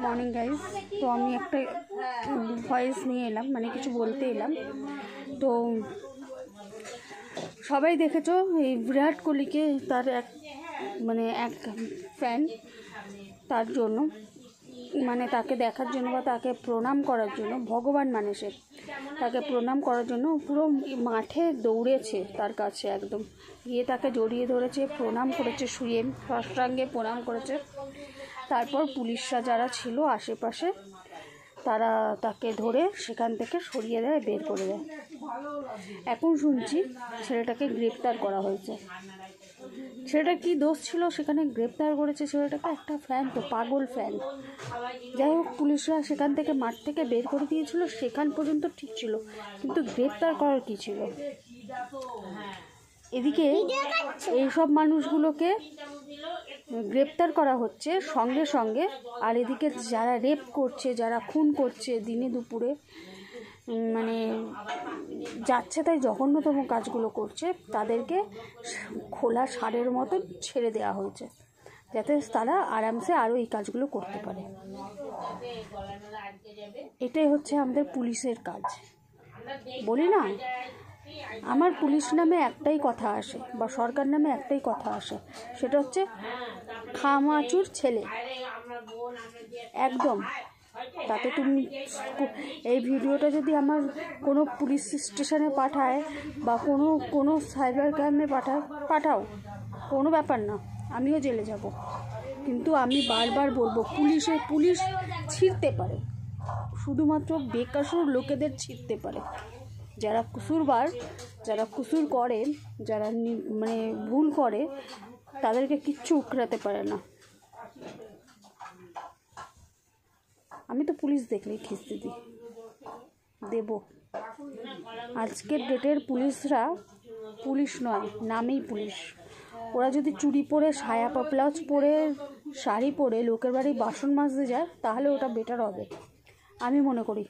Morning guys. তো আমি একটা ভয়েস নিয়ে এলাম, মানে কিছু বলতে এলাম। তো সবাই দেখেছো এই বিরাট কোহলিকে, তার এক ফ্যান, তার জন্য মানে তাকে দেখার জন্য বা তাকে প্রণাম করার জন্য, ভগবান মানে সে, তাকে প্রণাম করার জন্য পুরো মাঠে দৌড়েছে তার কাছে, একদম গিয়ে তাকে জড়িয়ে ধরেছে, প্রণাম করেছে, শুয়ে সাষ্টাঙ্গে প্রণাম করেছে। তারপর পুলিশরা যারা ছিল আশেপাশে তারা তাকে ধরে সেখান থেকে সরিয়ে দেয়, বের করে দেয়। এখন শুনছি ছেলেটাকে গ্রেপ্তার করা হয়েছে। ছেলেটার কী দোষ ছিল সেখানে গ্রেপ্তার করেছে ছেলেটাকে? একটা ফ্যান, তো পাগল ফ্যান। যাই হোক, পুলিশরা সেখান থেকে মাঠ থেকে বের করে দিয়েছিল, সেখান পর্যন্ত ঠিক ছিল, কিন্তু গ্রেপ্তার করার কী ছিল? এদিকে এইসব মানুষগুলোকে গ্রেপ্তার করা হচ্ছে সঙ্গে সঙ্গে, আর এদিকে যারা রেপ করছে, যারা খুন করছে দিনে দুপুরে, মানে যাচ্ছে তাই জঘন্যতম কাজগুলো করছে, তাদেরকে খোলা ষাঁড়ের মতো ছেড়ে দেওয়া হয়েছে, যাতে তারা আরামসে আরও এই কাজগুলো করতে পারে। এটাই হচ্ছে আমাদের পুলিশের কাজ। বলি না, আমার পুলিশ নামে একটাই কথা আসে, বা সরকার নামে একটাই কথা আসে, সেটা হচ্ছে খামাচুর ছেলে। একদম। তাতে তুমি এই ভিডিওটা যদি আমার কোনো পুলিশ স্টেশনে পাঠায় বা কোনো সাইবার ক্রাইমে পাঠাও, কোনো ব্যাপার না, আমিও জেলে যাব। কিন্তু আমি বারবার বলবো, পুলিশ ছিঁড়তে পারে, শুধুমাত্র বেকসুর লোকেদের ছিঁড়তে পারে। যারা কসুরবার, যারা কসুর করে, যারা মানে ভুল করে, তাদেরকে কিচ্ছু উকড়াতে পারে না। আমি তো পুলিশ দেখলেই খিস্তি দেব। আজকের ডেটের পুলিশরা পুলিশ নয়, নামেই পুলিশ। ওরা যদি চুড়ি পরে, সায়া ব্লাউজ পরে, শাড়ি পরে লোকের বাড়ি বাসন মাজতে যায়, তাহলে ওটা বেটার হবে, আমি মনে করি।